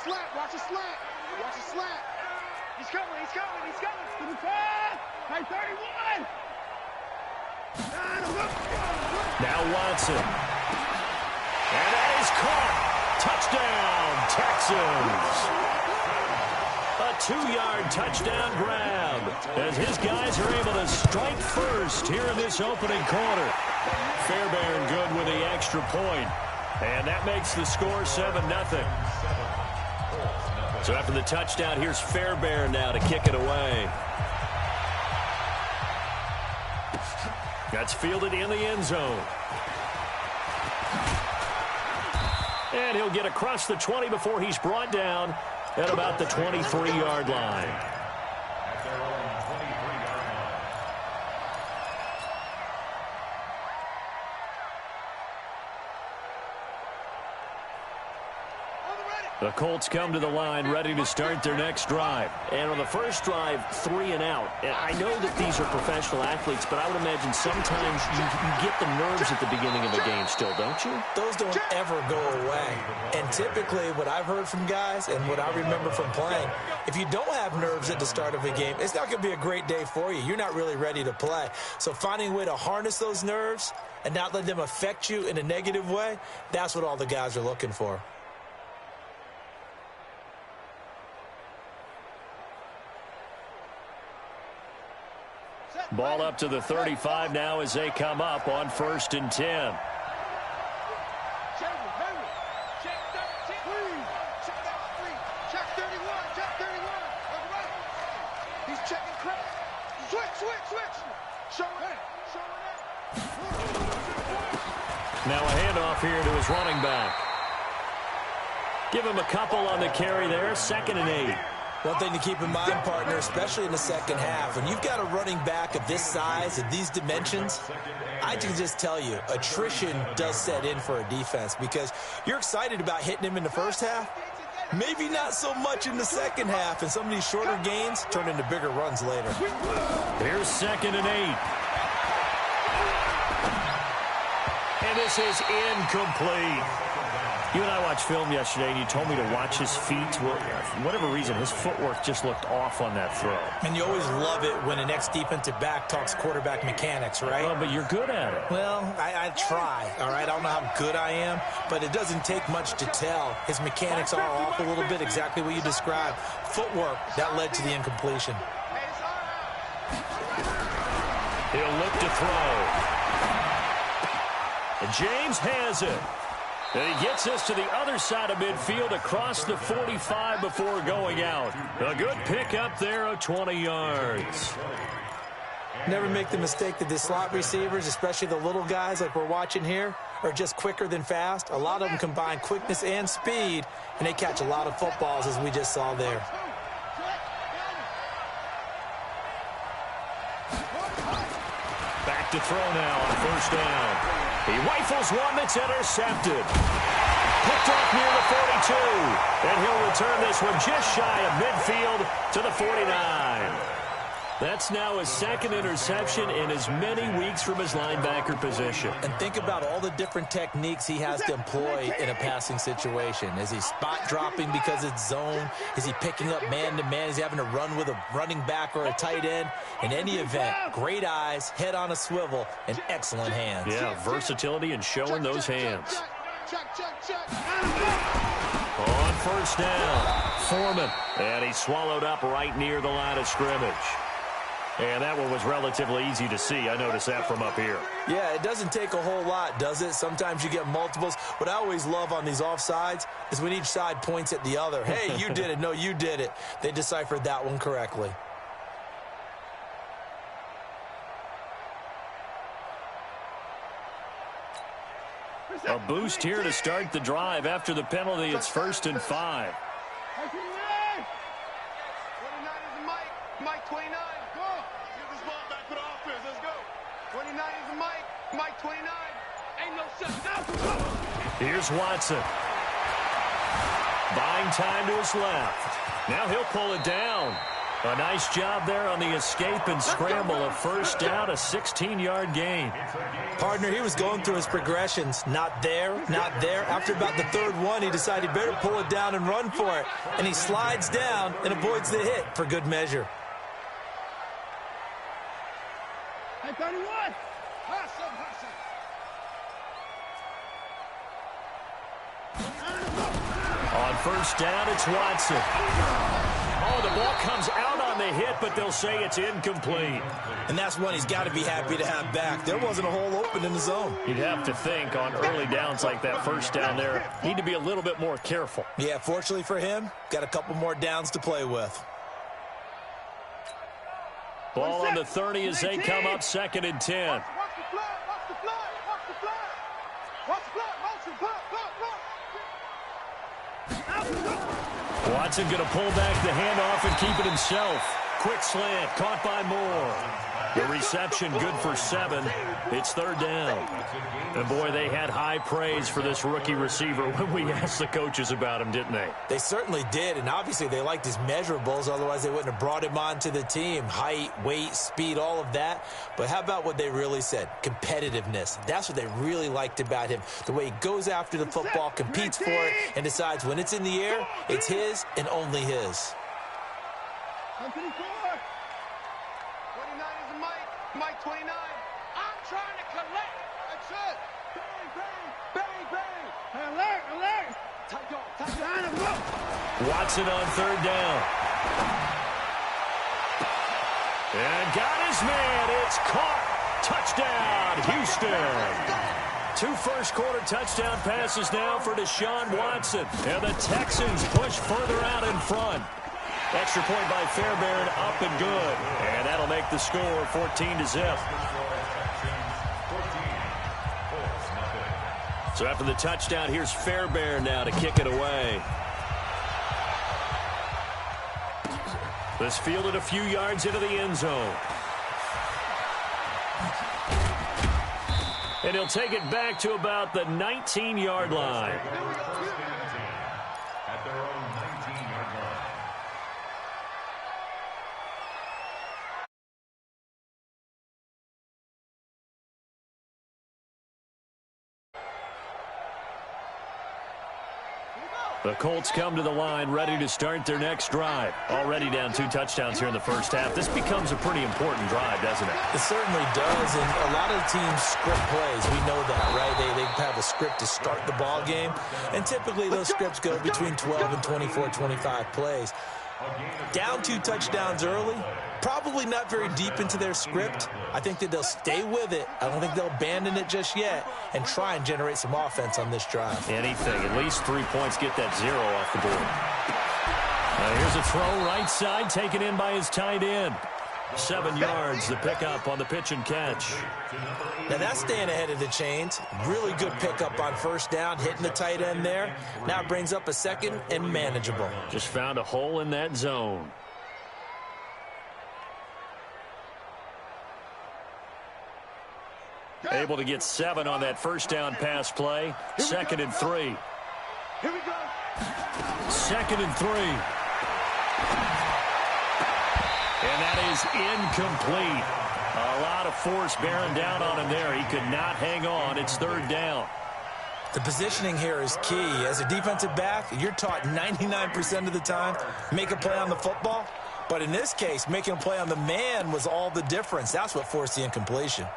slant. Watch the slant. Watch the slant. He's coming. He's coming. He's coming. To the pass. Hey, 31. Now Watson. And that is caught. Touchdown, Texans. A 2-yard touchdown grab as his guys are able to strike first here in this opening quarter. Fairbairn good with the extra point. And that makes the score 7-0. So after the touchdown, here's Fairbairn now to kick it away. That's fielded in the end zone. And he'll get across the 20 before he's brought down at about the 23-yard line. The Colts come to the line ready to start their next drive. And on the first drive, 3 and out. And I know that these are professional athletes, but I would imagine sometimes you get the nerves at the beginning of a game still, don't you? Those don't ever go away. And typically what I've heard from guys and what I remember from playing, if you don't have nerves at the start of a game, it's not going to be a great day for you. You're not really ready to play. So finding a way to harness those nerves and not let them affect you in a negative way, that's what all the guys are looking for. Ball up to the 35 now as they come up on 1st and 10. Now a handoff here to his running back. Give him a couple on the carry there. 2nd and 8. One thing to keep in mind, partner, especially in the second half, when you've got a running back of this size and these dimensions, I can just tell you, attrition does set in for a defense because you're excited about hitting him in the first half, maybe not so much in the second half, and some of these shorter gains turn into bigger runs later. Here's 2nd and 8. And this is incomplete. You and I watched film yesterday, and you told me to watch his feet. Well, for whatever reason, his footwork just looked off on that throw. And you always love it when an ex-defensive back talks quarterback mechanics, right? Well, but you're good at it. Well, I try, all right? I don't know how good I am, but it doesn't take much to tell. His mechanics are off a little bit, exactly what you described. Footwork, that led to the incompletion. He'll look to throw. And James has it. And he gets us to the other side of midfield across the 45 before going out. A good pick up there of 20 yards. Never make the mistake that the slot receivers, especially the little guys like we're watching here, are just quicker than fast. A lot of them combine quickness and speed, and they catch a lot of footballs, as we just saw there. Back to throw now on 1st down. He rifles one that's intercepted. Picked off near the 42. And he'll return this one just shy of midfield to the 49. That's now his 2nd interception in as many weeks from his linebacker position. And think about all the different techniques he has to employ in a passing situation. Is he spot dropping because it's zone? Is he picking up man-to-man? Is he having to run with a running back or a tight end? In any event, great eyes, head on a swivel, and excellent hands. Yeah, versatility and showing those hands. On 1st down, Foreman. And he swallowed up right near the line of scrimmage. And that one was relatively easy to see. I noticed that from up here. Yeah, it doesn't take a whole lot, does it? Sometimes you get multiples. What I always love on these offsides is when each side points at the other. Hey, you did it. No, you did it. They deciphered that one correctly. A boost here to start the drive. After the penalty, it's 1st and 5. 29 is the Mike. Mike 29. Ain't no shut. Here's Watson. Buying time to his left. Now he'll pull it down. A nice job there on the escape and scramble. A first down, a 16-yard gain. Partner, he was going through his progressions. Not there, not there. After about the third one, he decided he better pull it down and run for it. And he slides down and avoids the hit for good measure. Hey, 31. On first down, it's Watson. Oh, the ball comes out on the hit, but they'll say it's incomplete. And that's one he's got to be happy to have back. There wasn't a hole open in the zone. You'd have to think on early downs like that first down there, need to be a little bit more careful. Yeah, fortunately for him, got a couple more downs to play with. Ball on the 30 as they come up 2nd and 10. Watch the flag, watch the flag, watch the flag. Watch the flag, motion, flag. Watson going to pull back the handoff and keep it himself. Quick slant, caught by Moore. The reception good for 7. It's 3rd down. And boy, they had high praise for this rookie receiver when we asked the coaches about him, didn't they? They certainly did, and obviously they liked his measurables, otherwise they wouldn't have brought him onto the team. Height, weight, speed, all of that. But how about what they really said? Competitiveness. That's what they really liked about him. The way he goes after the football, competes for it, and decides when it's in the air, it's his and only his. 24. 29 is Mike 29. I'm trying to collect. That's it. Bang, bang, bang, bang. Hey, alert, alert. Tight dog, tight dog. Line him up. Watson on 3rd down. And got his man. It's caught. Touchdown, Houston. 2 first-quarter touchdown passes now for Deshaun Watson. And the Texans push further out in front. Extra point by Fairbairn, up and good. And that'll make the score 14-0. So after the touchdown, here's Fairbairn now to kick it away. This fielded a few yards into the end zone. And he'll take it back to about the 19-yard line. At their own 19-yard line. The Colts come to the line ready to start their next drive. Already down 2 touchdowns here in the first half. This becomes a pretty important drive, doesn't it? It certainly does, and a lot of teams script plays. We know that, right? They have a script to start the ball game, and typically those scripts go between 12 and 24, 25 plays. Down 2 touchdowns early, probably not very deep into their script. I think that they'll stay with it. I don't think they'll abandon it just yet and try and generate some offense on this drive. Anything. At least 3 points, get that 0 off the board. Here's a throw right side, taken in by his tight end. 7 yards, the pickup on the pitch and catch. Now that's staying ahead of the chains. Really good pickup on first down, hitting the tight end there. Now it brings up a 2nd and manageable. Just found a hole in that zone. Able to get 7 on that first down pass play. 2nd and 3. Here we go. 2nd and 3. And that is incomplete. A lot of force bearing down on him there. He could not hang on. It's 3rd down. The positioning here is key. As a defensive back, you're taught 99% of the time, make a play on the football. But in this case, making a play on the man was all the difference. That's what forced the incompletion.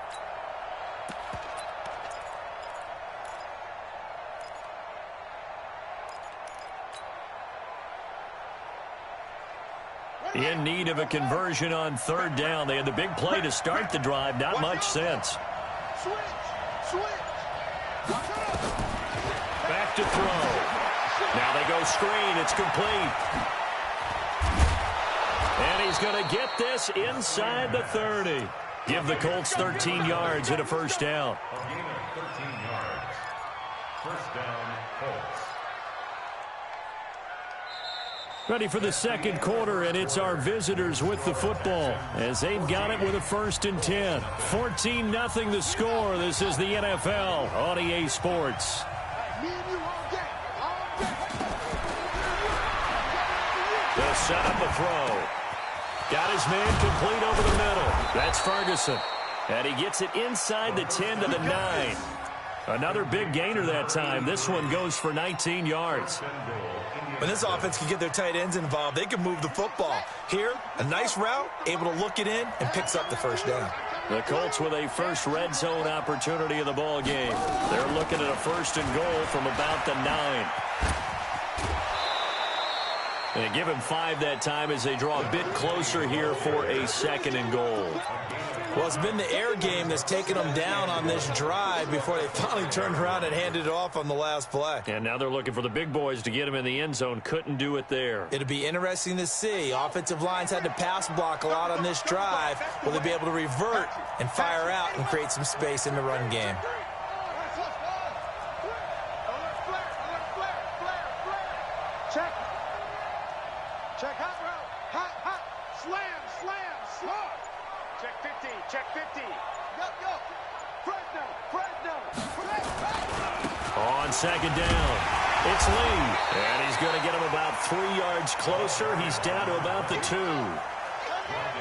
In need of a conversion on 3rd down. They had the big play to start the drive. Not much sense. Switch. Back to throw. Now they go screen. It's complete. And he's going to get this inside the 30. Give the Colts 13 yards and a first down. A gain of 13 yards. First down, Colts. Ready for the 2nd quarter, and it's our visitors with the football as they've got it with a 1st and 10. 14-0 the score. This is the NFL on EA Sports. The set up a throw. Got his man complete over the middle. That's Ferguson. And he gets it inside the 10 to the 9. Another big gainer that time. This one goes for 19 yards. When this offense can get their tight ends involved, they can move the football. Here, a nice route, able to look it in, and picks up the first down. The Colts with a first red zone opportunity of the ball game. They're looking at a first and goal from about the 9. They give him 5 that time as they draw a bit closer here for a second and goal. Well, it's been the air game that's taken them down on this drive before they finally turned around and handed it off on the last play. And now they're looking for the big boys to get him in the end zone. Couldn't do it there. It'll be interesting to see. Offensive lines had to pass block a lot on this drive. Will they be able to revert and fire out and create some space in the run game? Check. Check hot route. Hot, hot. Slam, slam, slot. Check 50. Check 50. Go. Fresno. On second down, it's Lee. And he's going to get him about 3 yards closer. He's down to about the 2.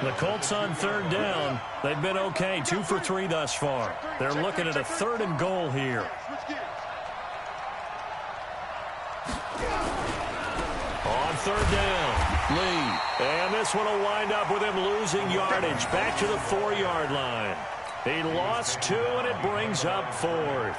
The Colts on third down. They've been okay. 2 for 3 thus far. They're looking at a third and goal here. On third down, Lee. And this one will wind up with him losing yardage. Back to the 4-yard line. He lost 2, and it brings up 4th.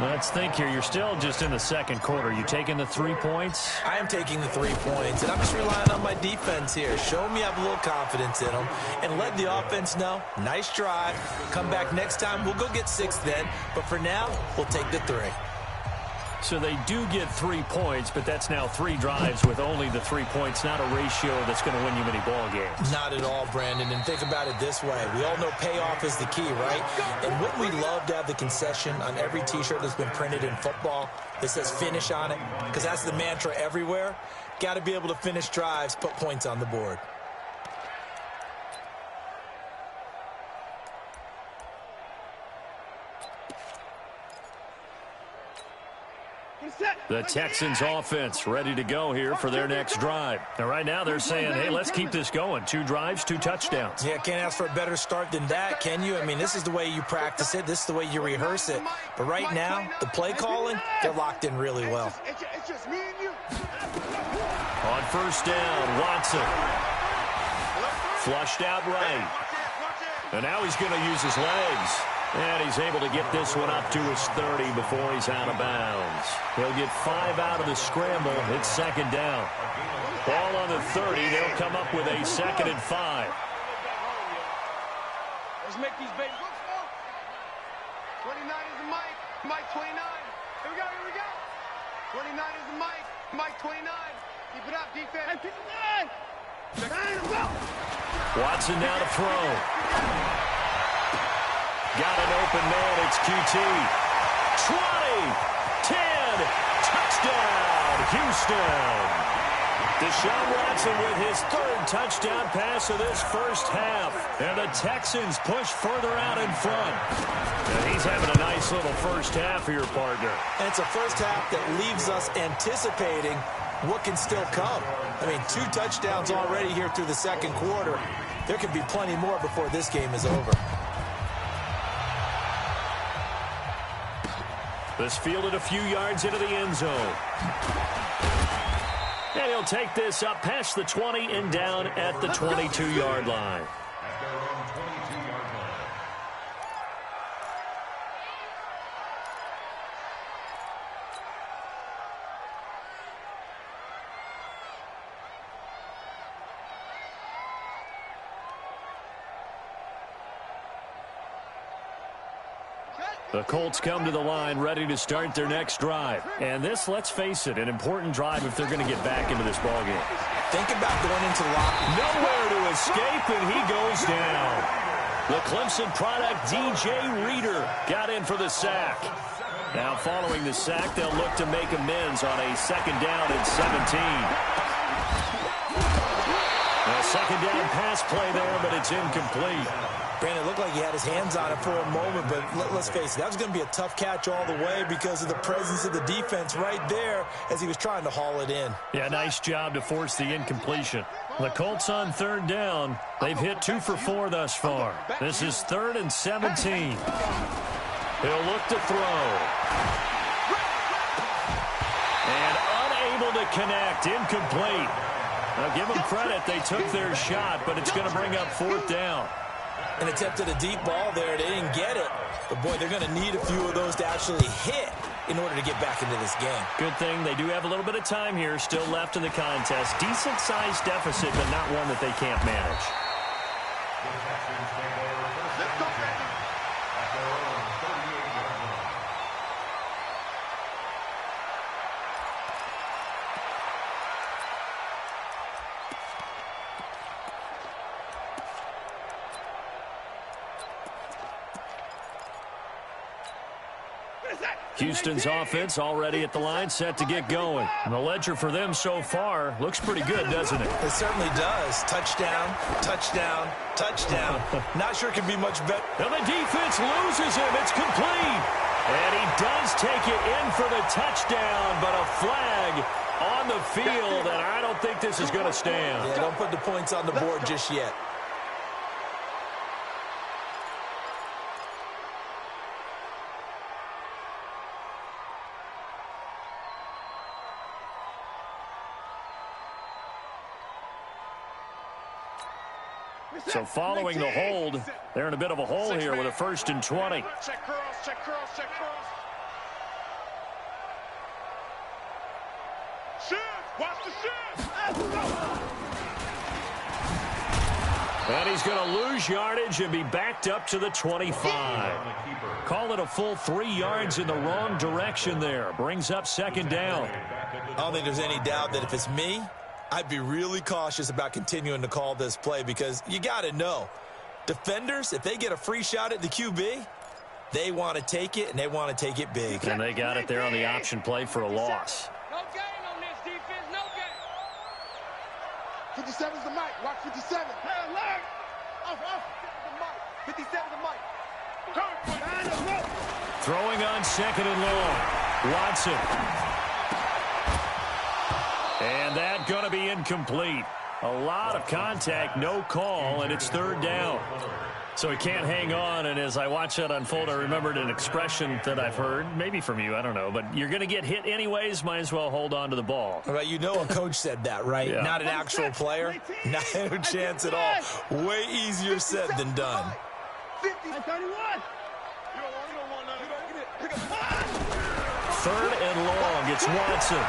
Let's think here. You're still just in the second quarter. You taking the 3 points? I am taking the 3 points, and I'm just relying on my defense here. Show me I have a little confidence in them, and let the offense know, nice drive. Come back next time. We'll go get 6 then, but for now, we'll take the 3. So they do get 3 points, but that's now 3 drives with only the 3 points, not a ratio that's going to win you many ball games. Not at all, Brandon, and think about it this way. We all know payoff is the key, right? And wouldn't we love to have the concession on every T-shirt that's been printed in football that says finish on it? Because that's the mantra everywhere. Got to be able to finish drives, put points on the board. The Texans offense ready to go here for their next drive. And right now they're saying, hey, let's keep this going. 2 drives, 2 touchdowns. Yeah, can't ask for a better start than that, can you? I mean, this is the way you practice it. This is the way you rehearse it. But right now, the play calling, they're locked in really well. It's just me and you. On first down, Watson. Flushed out right. And now he's going to use his legs. And he's able to get this one up to his 30 before he's out of bounds. He'll get 5 out of the scramble. It's second down. Ball on the 30. They'll come up with a second and 5. Let's make these babies. 29 is the mic. Mike 29. Here we go. 29 is the mic. Mike 29. Keep it up, defense. Hey, 59. Watson now to throw. Got an open man. It's QT. 20, 10, touchdown, Houston. Deshaun Watson with his 3rd touchdown pass of this first half. And the Texans push further out in front. And he's having a nice little first half here, partner. And it's a first half that leaves us anticipating what can still come. I mean, 2 touchdowns already here through the second quarter. There could be plenty more before this game is over. This fielded a few yards into the end zone. And he'll take this up past the 20 and down at the 22-yard line. At their own 22-yard line. The Colts come to the line ready to start their next drive. And this, let's face it, an important drive if they're going to get back into this ballgame. Think about going into the locker. Nowhere to escape, and he goes down. The Clemson product, DJ Reader, got in for the sack. Now following the sack, they'll look to make amends on a second down and 17. A second down pass play there, but it's incomplete. Brandon, it looked like he had his hands on it for a moment, but let's face it, that was going to be a tough catch all the way because of the presence of the defense right there as he was trying to haul it in. Yeah, nice job to force the incompletion. The Colts on third down. They've hit 2 for 4 thus far. This is 3rd and 17. He'll look to throw. And unable to connect. Incomplete. Now, give them credit. They took their shot, but it's going to bring up 4th down. An attempt at a deep ball there. They didn't get it. But, boy, they're going to need a few of those to actually hit in order to get back into this game. Good thing they do have a little bit of time here still left in the contest. Decent-sized deficit, but not one that they can't manage. Let's go, baby. Houston's offense already at the line, set to get going. And the ledger for them so far looks pretty good, doesn't it? It certainly does. Touchdown, touchdown, touchdown. Not sure it can be much better. And the defense loses him. It's complete. And he does take it in for the touchdown, but a flag on the field, and I don't think this is going to stand. Yeah, don't put the points on the board just yet. So following the hold, they're in a bit of a hole here with a 1st and 20. Check cross, check cross, check cross. Shoot! Watch the shoot! And he's going to lose yardage and be backed up to the 25. Call it a full 3 yards in the wrong direction there. Brings up 2nd down. I don't think there's any doubt that if it's me, I'd be really cautious about continuing to call this play because you got to know, defenders, if they get a free shot at the QB, they want to take it, and they want to take it big. And they got it there on the option play for a loss. No gain on this defense, no gain. 57's the mic. Watch 57. Hey, alert! Off. The mic. 57's the mic. Throwing on 2nd and long. Watson. And that going to be incomplete. A lot of contact, no call, and it's 3rd down. So he can't hang on, and as I watch that unfold, I remembered an expression that I've heard, maybe from you, I don't know, but you're going to get hit anyways, might as well hold on to the ball. All right, you know a coach said that, right? Yeah. Not an actual player. Not a chance at all. Way easier said than done. 31. 3rd and long, it's Watson.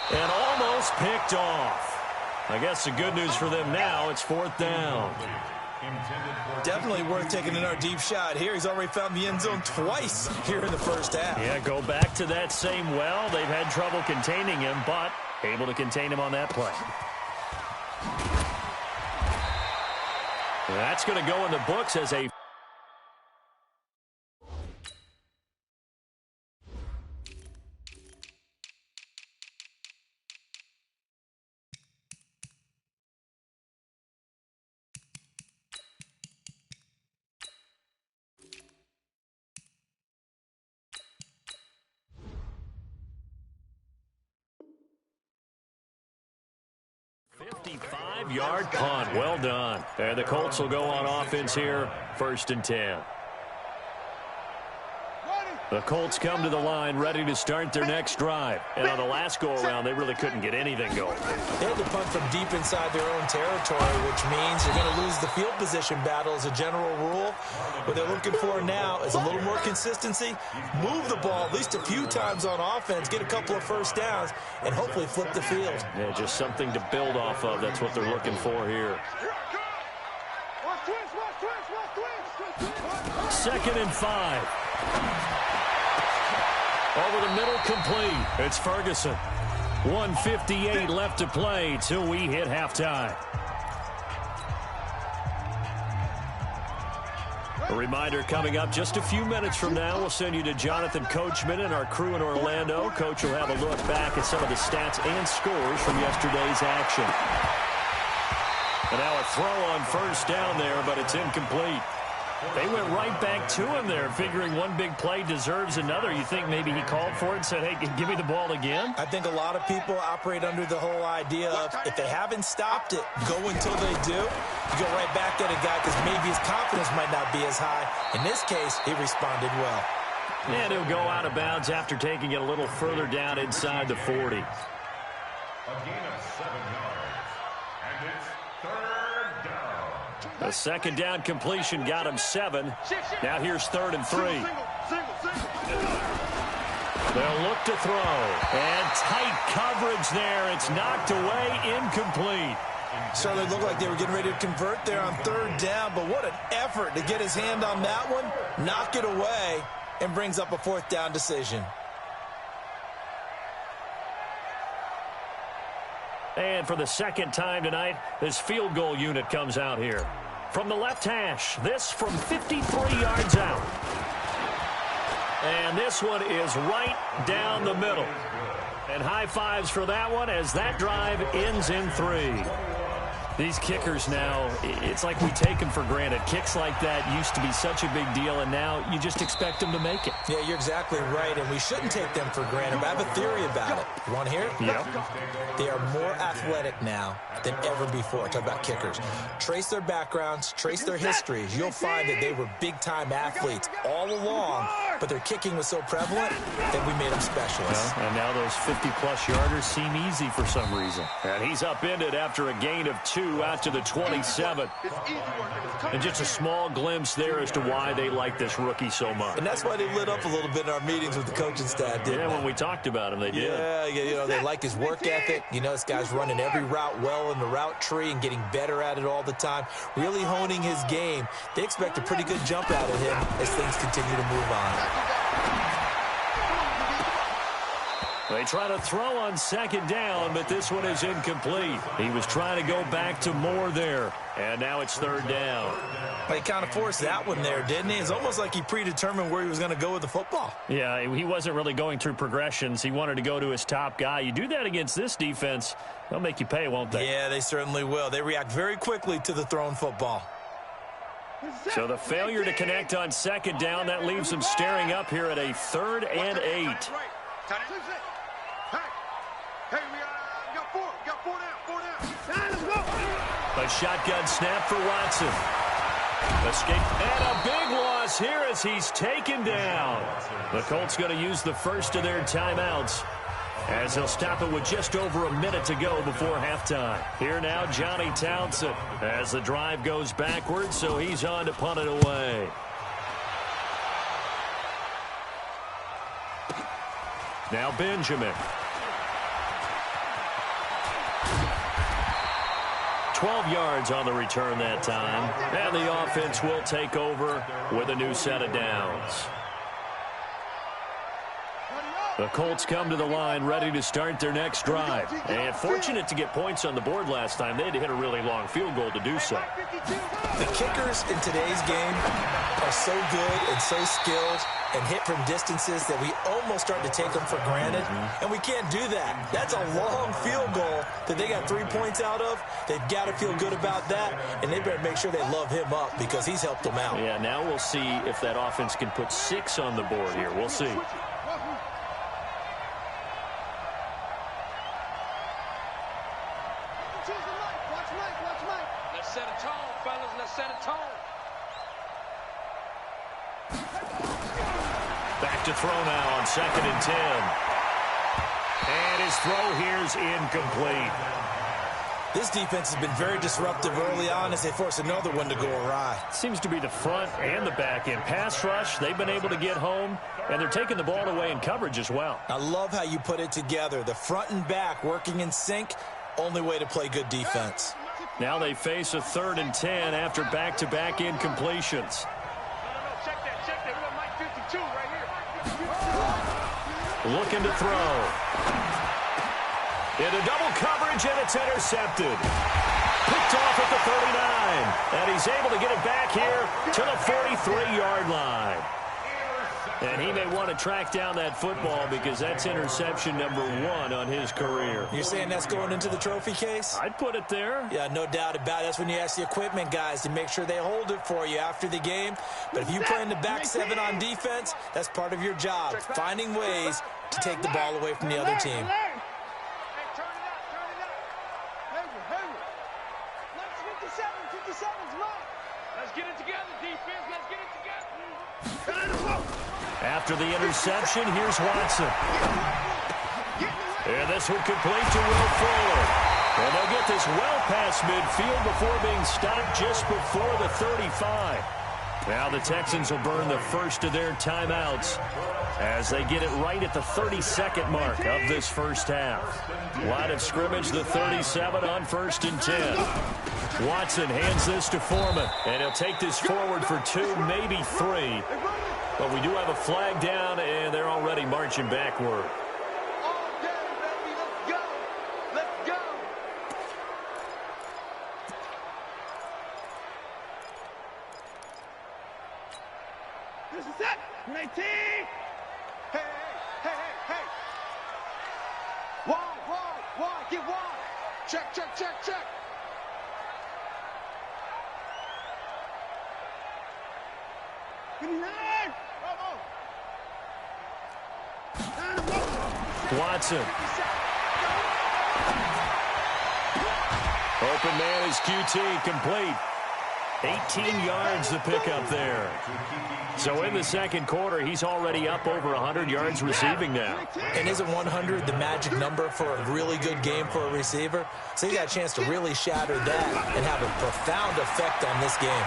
And almost picked off. I guess the good news for them now, it's 4th down. Definitely worth taking another deep shot here. He's already found the end zone twice here in the 1st half. Yeah, go back to that same well. They've had trouble containing him, but able to contain him on that play. That's going to go in the books as a yard punt. Well done. And the Colts will go on offense here, 1st and 10. The Colts come to the line ready to start their next drive. And on the last go-around, they really couldn't get anything going. They had to punt from deep inside their own territory, which means you're going to lose the field position battle as a general rule. What they're looking for now is a little more consistency, move the ball at least a few times on offense, get a couple of 1st downs, and hopefully flip the field. Yeah, just something to build off of. That's what they're looking for here. 2nd and 5. Over the middle, complete. It's Ferguson. 1:58 left to play till we hit halftime. A reminder coming up just a few minutes from now, we'll send you to Jonathan Coachman and our crew in Orlando. Coach will have a look back at some of the stats and scores from yesterday's action. And now a throw on first down there, but it's incomplete. They went right back to him there, figuring one big play deserves another. You think maybe he called for it and said, hey, give me the ball again? I think a lot of people operate under the whole idea of if they haven't stopped it, go until they do. You go right back at a guy because maybe his confidence might not be as high. In this case, he responded well. And he'll go out of bounds after taking it a little further down inside the 40. A gain of 7 yards. And it's third down. A second down completion got him 7. Now here's 3rd and 3. They'll look to throw. And tight coverage there. It's knocked away, incomplete. Certainly looked like they were getting ready to convert there on 3rd down, but what an effort to get his hand on that one, knock it away, and brings up a 4th down decision. And for the second time tonight, this field goal unit comes out here. From the left hash, this from 53 yards out. And this one is right down the middle. And high fives for that one as that drive ends in 3. These kickers now, it's like we take them for granted. Kicks like that used to be such a big deal, and now you just expect them to make it. Yeah, you're exactly right, and we shouldn't take them for granted. But I have a theory about it. You want to hear it? Yep. They are more athletic now than ever before. Talk about kickers. Trace their backgrounds, trace their histories. You'll find that they were big-time athletes all along, but their kicking was so prevalent that we made them specialists. Well, and now those 50-plus yarders seem easy for some reason. And he's upended after a gain of 2 out to the 27. And just a small glimpse there as to why they like this rookie so much. And that's why they lit up a little bit in our meetings with the coaching staff, didn't they? When we talked about him, they did. Yeah, you know, they like his work ethic. You know, this guy's running every route well in the route tree and getting better at it all the time, really honing his game. They expect a pretty good jump out of him as things continue to move on. They try to throw on 2nd down, but this one is incomplete. He was trying to go back to Moore there, and now it's 3rd down. He kind of forced that one there, didn't he? It's almost like he predetermined where he was going to go with the football. Yeah, he wasn't really going through progressions. He wanted to go to his top guy. You do that against this defense, they'll make you pay, won't they? Yeah, they certainly will. They react very quickly to the thrown football. So the failure to connect on 2nd down, that leaves them staring up here at a 3rd and 8. Hey, we got 4. We got 4 down. Let's go. A shotgun snap for Watson. Escape. And a big loss here as he's taken down. The Colts going to use the first of their timeouts as they'll stop it with just over a minute to go before halftime. Here now, Johnny Townsend as the drive goes backwards, so he's on to punt it away. Now Benjamin. 12 yards on the return that time. And the offense will take over with a new set of downs. The Colts come to the line ready to start their next drive. And fortunate to get points on the board last time. They had to hit a really long field goal to do so. The kickers in today's game are so good and so skilled and hit from distances that we almost start to take them for granted. And we can't do that. That's a long field goal that they got 3 points out of. They've got to feel good about that, and they better make sure they love him up because he's helped them out. Yeah, now we'll see if that offense can put 6 on the board here. We'll see. Let's set a tone, fellas. Let's set a tone. Back to throw now on 2nd and 10. And his throw here's incomplete. This defense has been very disruptive early on as they force another one to go awry. Seems to be the front and the back end. Pass rush, they've been able to get home, and they're taking the ball away in coverage as well. I love how you put it together. The front and back working in sync, only way to play good defense. Now they face a 3rd and 10 after back-to-back incompletions. Check that. We got Mike 52 right here. Looking to throw. Into double coverage, and it's intercepted. Picked off at the 39. And he's able to get it back here to the 43-yard line. And he may want to track down that football because that's interception number 1 on his career. You're saying that's going into the trophy case? I'd put it there. Yeah, no doubt about it. That's when you ask the equipment guys to make sure they hold it for you after the game. But if you play in the back 7 on defense, that's part of your job, finding ways to take the ball away from the other team. Let's get it together, defense. Let's get it together. After the interception, here's Watson. And this one complete to Will Fuller. And they'll get this well past midfield before being stopped just before the 35. Now the Texans will burn the first of their timeouts as they get it right at the 32nd mark of this first half. Line of scrimmage, the 37 on 1st and 10. Watson hands this to Foreman, and he'll take this forward for 2, maybe 3. But we do have a flag down, and they're already marching backward. All day, baby. Let's go. Let's go. This is it. 19. Hey. Wide. Get wide. Check. 59. Watson. Open man is QT, complete. 18 yards to pick up there. So in the second quarter, he's already up over 100 yards receiving now. And isn't 100 the magic number for a really good game for a receiver? So he got a chance to really shatter that and have a profound effect on this game.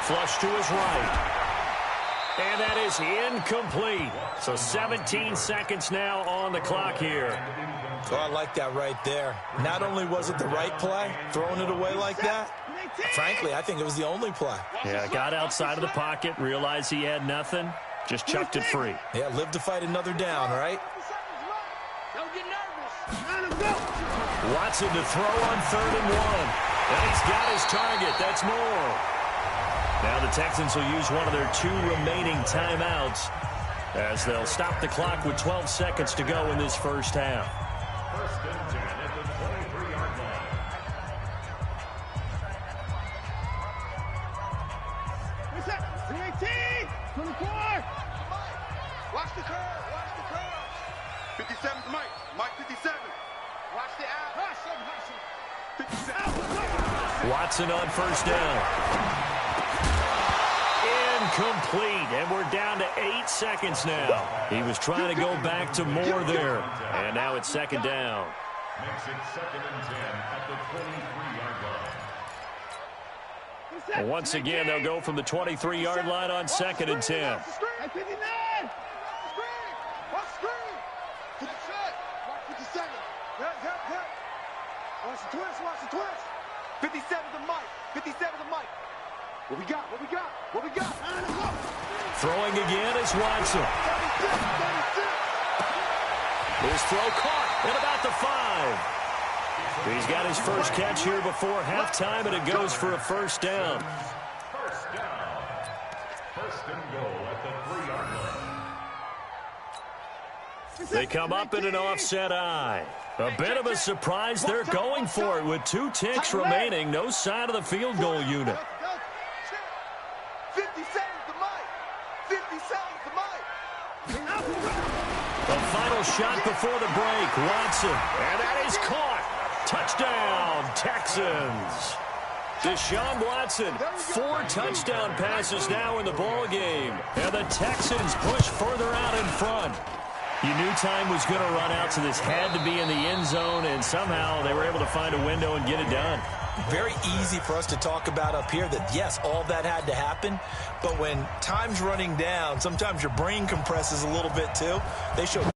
Flush to his right. And that is incomplete. So 17 seconds now on the clock here. Oh, I like that right there. Not only was it the right play, throwing it away like that, frankly, I think it was the only play. Yeah, got outside of the pocket, realized he had nothing, just chucked it free. Yeah, live to fight another down, right? Don't get nervous. Watson to throw on 3rd and 1. And he's got his target. That's more. Now the Texans will use one of their 2 remaining timeouts as they'll stop the clock with 12 seconds to go in this first half. 1st and 10 at the 23-yard line. What's that? 18. 24. Watch the curve. 57's Mike. Mike 57. Watch the out. 57. Watson on 1st down. Incomplete, and we're down to 8 seconds now. He was trying to go back to more there, and now it's 2nd down. Makes it 2nd and 10 at the 23-yard line. Well, once again, they'll go from the 23-yard line on 2nd and 10. At 59. Watch the screen. To the check. Watch 57. Watch the twist. 57's the Mike. What we got? Throwing again is Watson. His throw caught at about the 5. He's got his first catch here before halftime, and it goes for a 1st down. 1st down. 1st and goal at the 3-yard line. They come up in an offset eye. A bit of a surprise. They're going for it with 2 ticks remaining. No sign of the field goal unit. 57's the Mike. The final shot before the break. Watson. And that is caught. Touchdown, Texans. Deshaun Watson, 4 touchdown passes now in the ball game. And the Texans push further out in front. You knew time was going to run out, so this had to be in the end zone, and somehow they were able to find a window and get it done. Very easy for us to talk about up here that, yes, all that had to happen. But when time's running down, sometimes your brain compresses a little bit too. They showed